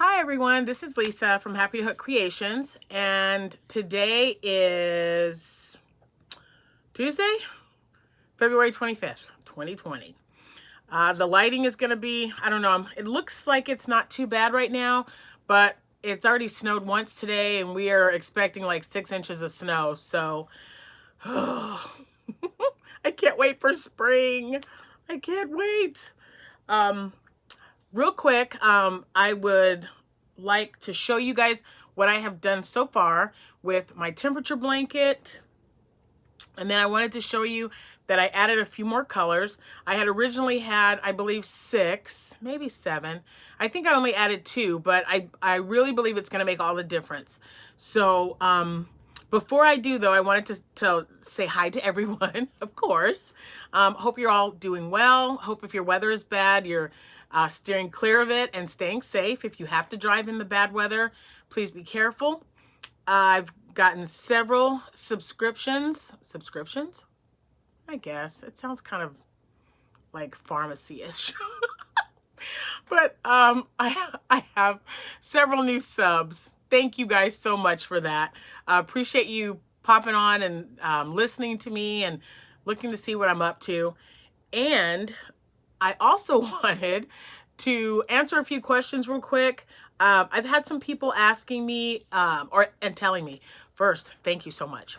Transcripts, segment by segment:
Hi everyone, this is Lisa from Happytohook Creations, and today is Tuesday, February 25th, 2020. The lighting is going to be, I don't know, it looks like it's not too bad right now, but it's already snowed once today and we are expecting like 6 inches of snow, so I can't wait for spring. I can't wait. Real quick, I would like to show you guys what I have done so far with my temperature blanket. And then I wanted to show you that I added a few more colors. I had originally had, I believe, 6, maybe 7. I think I only added 2, but I really believe it's going to make all the difference. So before I do, though, I wanted to say hi to everyone, of course. Hope you're all doing well. Hope if your weather is bad, you're steering clear of it and staying safe. If you have to drive in the bad weather, please be careful. I've gotten several subscriptions, I guess. It sounds kind of like pharmacy-ish. But I have several new subs. Thank you guys so much for that. Appreciate you popping on and listening to me and looking to see what I'm up to. And I also wanted to answer a few questions real quick. I've had some people asking me and telling me, first, thank you so much.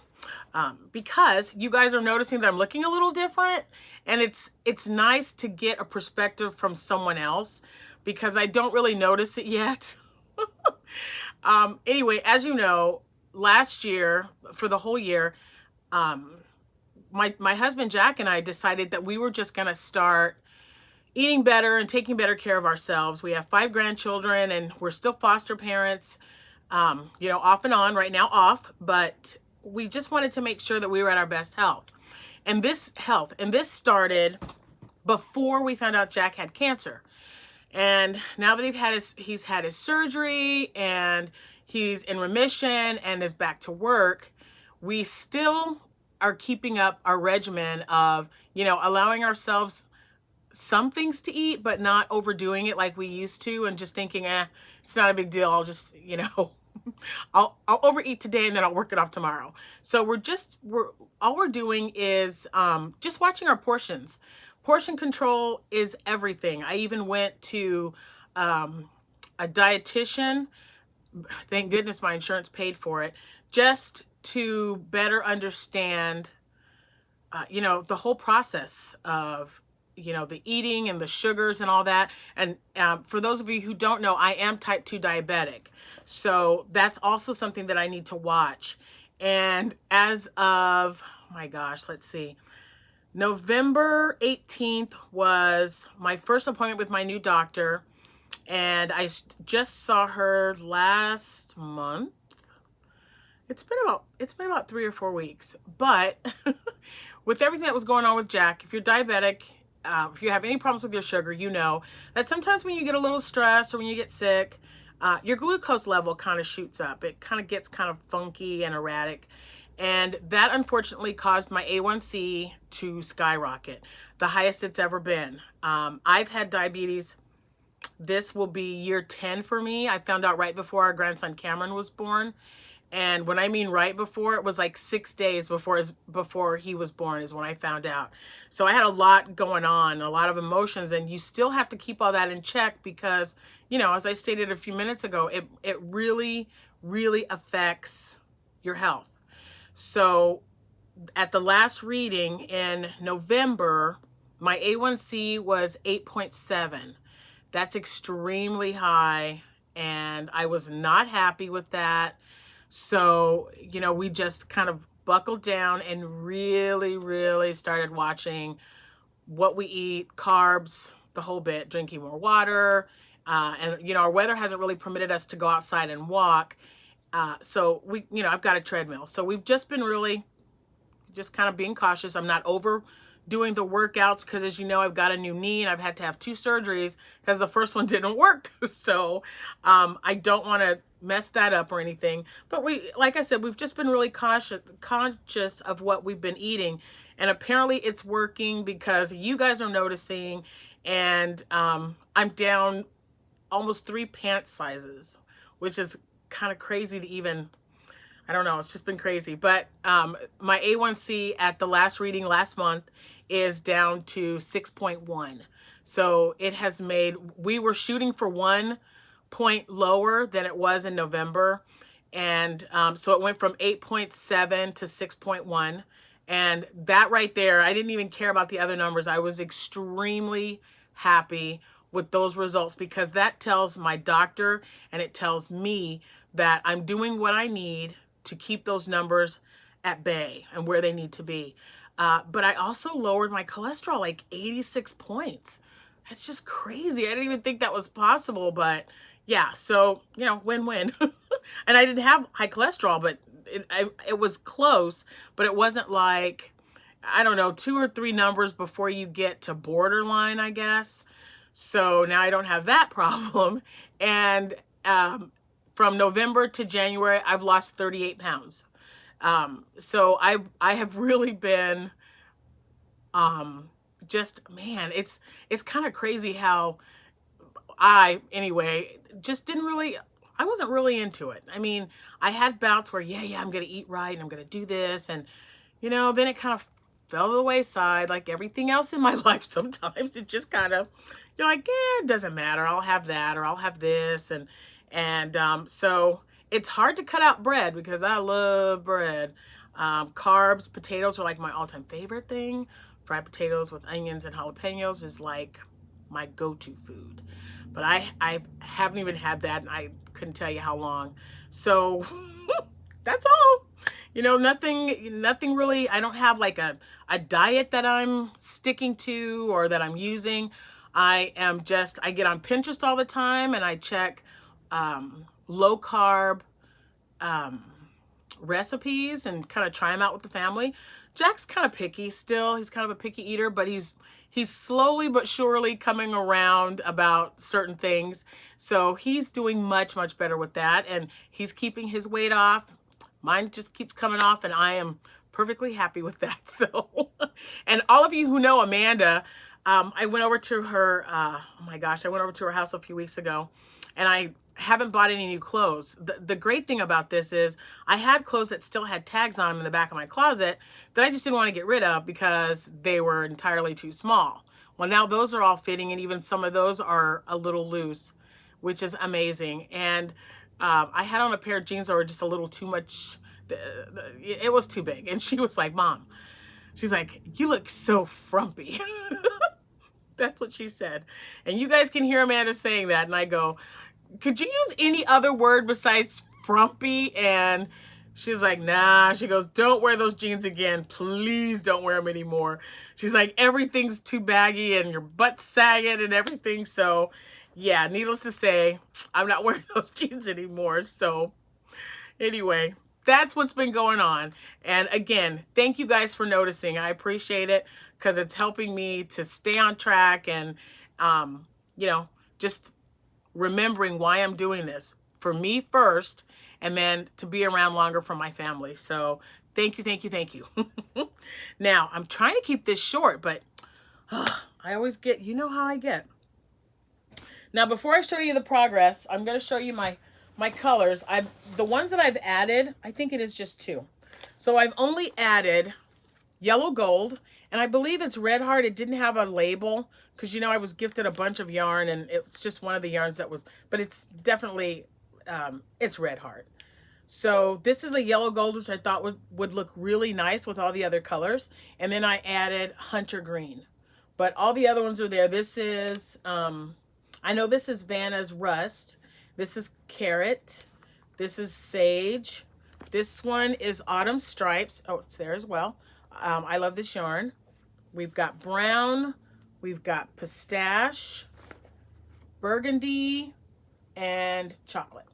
Because you guys are noticing that I'm looking a little different, and it's nice to get a perspective from someone else because I don't really notice it yet. Anyway, as you know, last year, for the whole year, my husband Jack and I decided that we were just gonna start eating better and taking better care of ourselves. We have 5 grandchildren and we're still foster parents, you know, off and on, right now off, but we just wanted to make sure that we were at our best health. And this started before we found out Jack had cancer. And now that he's had his surgery and he's in remission and is back to work, we still are keeping up our regimen of, you know, allowing ourselves some things to eat, but not overdoing it like we used to and just thinking, it's not a big deal. I'll just, you know, I'll overeat today and then I'll work it off tomorrow. So all we're doing is just watching our portions. Portion control is everything. I even went to a dietitian. Thank goodness my insurance paid for it, just to better understand, you know, the whole process of, you know, the eating and the sugars and all that. And for those of you who don't know, I am type 2 diabetic. So that's also something that I need to watch. And as of, oh my gosh, let's see, November 18th was my first appointment with my new doctor. And I just saw her last month. It's been about 3 or 4 weeks. But with everything that was going on with Jack, if you're diabetic, if you have any problems with your sugar, you know that sometimes when you get a little stressed or when you get sick, your glucose level kind of shoots up. It kind of gets kind of funky and erratic. And that unfortunately caused my A1C to skyrocket, the highest it's ever been. I've had diabetes. This will be year 10 for me. I found out right before our grandson Cameron was born. And when I mean right before, it was like 6 days before he was born is when I found out. So I had a lot going on, a lot of emotions, and you still have to keep all that in check because, you know, as I stated a few minutes ago, it really, really affects your health. So at the last reading in November, my A1C was 8.7. That's extremely high, and I was not happy with that. So, you know, we just kind of buckled down and really, really started watching what we eat, carbs, the whole bit, drinking more water. And, you know, our weather hasn't really permitted us to go outside and walk. So you know, I've got a treadmill. So we've just been really just kind of being cautious. I'm not overdoing the workouts because, as you know, I've got a new knee and I've had to have 2 surgeries because the first one didn't work. So I don't want to mess that up or anything. But like I said, we've just been really conscious of what we've been eating. And apparently it's working because you guys are noticing. And I'm down almost 3 pant sizes, which is kind of crazy to even, I don't know, it's just been crazy. But my A1C at the last reading last month is down to 6.1. So it has made, we were shooting for 1 point lower than it was in November. And so it went from 8.7 to 6.1. And that right there, I didn't even care about the other numbers. I was extremely happy with those results, because that tells my doctor and it tells me that I'm doing what I need to keep those numbers at bay and where they need to be. But I also lowered my cholesterol like 86 points. That's just crazy. I didn't even think that was possible, but yeah, so, you know, win-win. And I didn't have high cholesterol, but it was close, but it wasn't like, I don't know, 2 or 3 numbers before you get to borderline, I guess. So now I don't have that problem. And from November to January, I've lost 38 pounds. So I have really been, just, man, it's kind of crazy how anyway, just I wasn't really into it. I mean, I had bouts where, yeah, I'm going to eat right and I'm going to do this. And, you know, then it kind of fell to the wayside like everything else in my life. Sometimes it just kind of, you're like, yeah, it doesn't matter. I'll have that, or I'll have this. And so it's hard to cut out bread because I love bread. Carbs, potatoes are like my all-time favorite thing. Fried potatoes with onions and jalapenos is like my go-to food. But I haven't even had that, and I couldn't tell you how long. So that's all. You know, nothing really. I don't have like a diet that I'm sticking to or that I'm using. I get on Pinterest all the time and I check low carb recipes and kind of try them out with the family. Jack's kind of picky still. He's kind of a picky eater, but he's slowly but surely coming around about certain things. So he's doing much, much better with that. And he's keeping his weight off. Mine just keeps coming off, and I am perfectly happy with that. So, and all of you who know Amanda, I went over to her, oh my gosh, I went over to her house a few weeks ago, and I haven't bought any new clothes. The great thing about this is I had clothes that still had tags on them in the back of my closet that I just didn't want to get rid of because they were entirely too small. Well, now those are all fitting, and even some of those are a little loose, which is amazing. And I had on a pair of jeans that were just a little too much. It was too big. And she was like, Mom, she's like, you look so frumpy. That's what she said. And you guys can hear Amanda saying that. And I go, could you use any other word besides frumpy? And she's like, nah. She goes, don't wear those jeans again. Please don't wear them anymore. She's like, everything's too baggy and your butt's sagging and everything. So yeah, needless to say, I'm not wearing those jeans anymore. So anyway, that's what's been going on. And again, thank you guys for noticing. I appreciate it because it's helping me to stay on track and, you know, just remembering why I'm doing this for me first, and then to be around longer for my family. So thank you, thank you, thank you. Now, I'm trying to keep this short, but I always get, you know how I get. Now, before I show you the progress, I'm going to show you my colors. The ones that I've added, I think it is just 2. So I've only added yellow gold, and I believe it's red heart. It didn't have a label because, you know, I was gifted a bunch of yarn, and it's just one of the yarns that was, but it's definitely, it's red heart. So this is a yellow gold, which I thought would look really nice with all the other colors. And then I added hunter green, but all the other ones are there. This is, I know this is Vanna's Rust. This is Carrot. This is Sage. This one is Autumn Stripes. Oh, it's there as well. I love this yarn. We've got brown. We've got pistache, burgundy, and chocolate.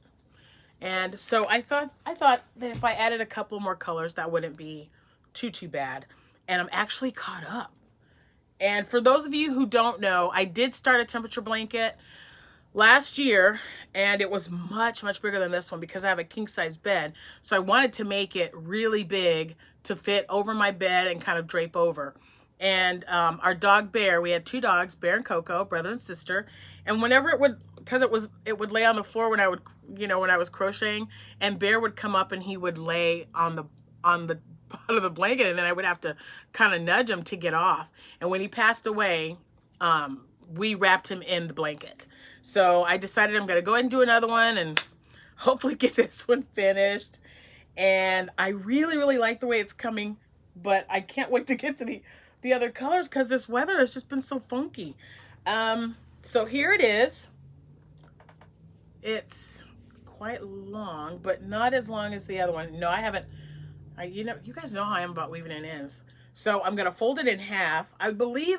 And so I thought that if I added a couple more colors, that wouldn't be too bad. And I'm actually caught up. And for those of you who don't know, I did start a temperature blanket last year, and it was much, much bigger than this one because I have a king size bed. So I wanted to make it really big to fit over my bed and kind of drape over. And our dog Bear, we had 2 dogs, Bear and Coco, brother and sister. And whenever it would because it would lay on the floor when I would, when I was crocheting, and Bear would come up and he would lay on the part of the blanket, and then I would have to kind of nudge him to get off. And when he passed away, we wrapped him in the blanket. So I decided I'm going to go ahead and do another one and hopefully get this one finished. And I really, really like the way it's coming, but I can't wait to get to the other colors because this weather has just been so funky. So here it is. It's quite long, but not as long as the other one. No, I haven't. You guys know how I am about weaving in ends. So I'm going to fold it in half. I believe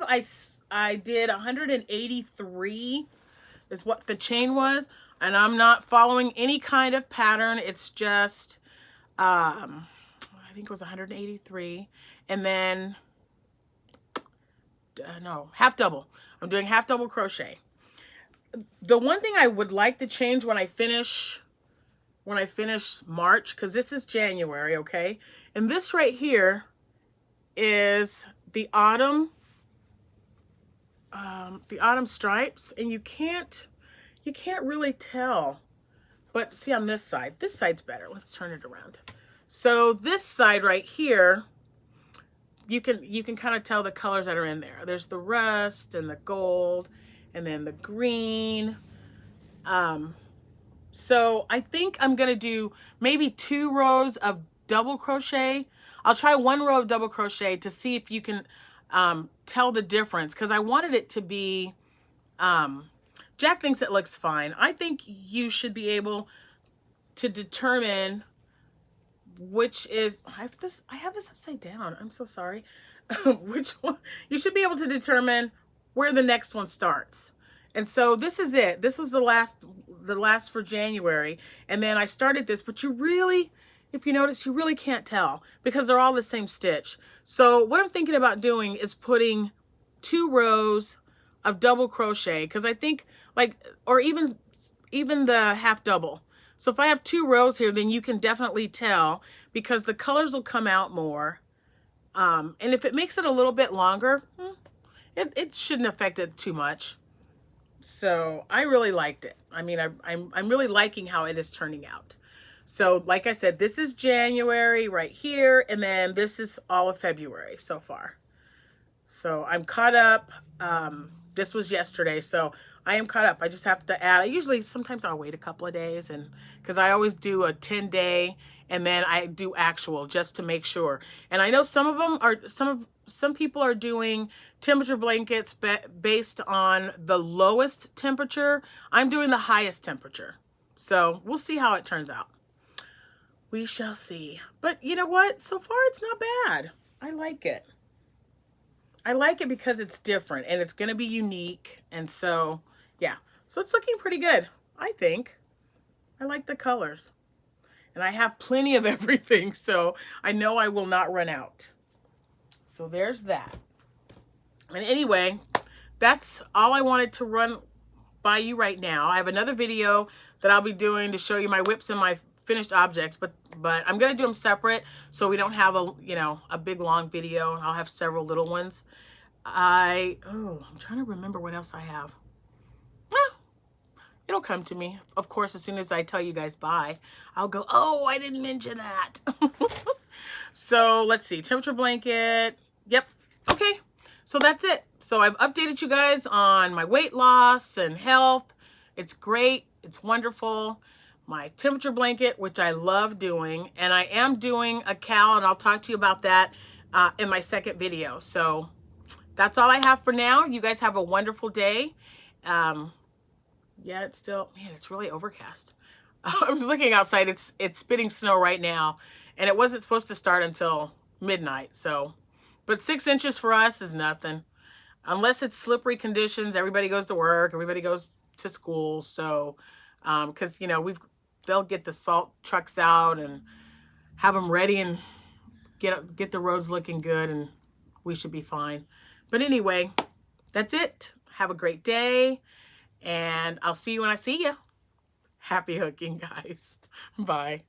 I did 183 is what the chain was. And I'm not following any kind of pattern. It's just, I think it was 183. And then, no, half double. I'm doing half double crochet. The one thing I would like to change when I finish March, because this is January, okay? And this right here is the autumn stripes, and you can't really tell. But see on this side's better. Let's turn it around. So this side right here, you can kind of tell the colors that are in there. There's the rust and the gold, and then the green. So I think I'm going to do maybe 2 rows of double crochet. I'll try 1 row of double crochet to see if you can tell the difference, because I wanted it to be, Jack thinks it looks fine. I think you should be able to determine which is, I have this upside down. I'm so sorry. Which one? You should be able to determine where the next one starts. And so this is it. This was the last for January. And then I started this, but you really, if you notice, you really can't tell because they're all the same stitch. So what I'm thinking about doing is putting 2 rows of double crochet, because I think or even the half double. So if I have 2 rows here, then you can definitely tell because the colors will come out more. And if it makes it a little bit longer, it shouldn't affect it too much. So I really liked it. I mean, I'm really liking how it is turning out. So like I said, this is January right here, and then this is all of February so far. So I'm caught up. This was yesterday, so I am caught up. I just have to add. Sometimes I'll wait a couple of days, and because I always do a 10-day, and then I do actual just to make sure. And I know some of them are some people are doing temperature blankets based on the lowest temperature. I'm doing the highest temperature. So we'll see how it turns out. We shall see. But you know what? So far, it's not bad. I like it. I like it because it's different and it's going to be unique. And so, yeah. So it's looking pretty good, I think. I like the colors. And I have plenty of everything, so I know I will not run out. So there's that. And anyway, that's all I wanted to run by you right now. I have another video that I'll be doing to show you my whips and my finished objects, but I'm going to do them separate so we don't have a big long video. I'll have several little ones. I'm trying to remember what else I have. It'll come to me. Of course, as soon as I tell you guys bye, I'll go, oh, I didn't mention that. So let's see, temperature blanket. Yep. Okay. So that's it. So I've updated you guys on my weight loss and health. It's great. It's wonderful. My temperature blanket, which I love doing, and I am doing a cowl, and I'll talk to you about that in my second video. So that's all I have for now. You guys have a wonderful day. Yeah, it's still, man, it's really overcast. I was looking outside. It's spitting snow right now, and it wasn't supposed to start until midnight. So, but 6 inches for us is nothing. Unless it's slippery conditions, everybody goes to work, everybody goes to school. So, because, they'll get the salt trucks out and have them ready and get the roads looking good, and we should be fine. But anyway, that's it. Have a great day, and I'll see you when I see you. Happy hooking, guys. Bye.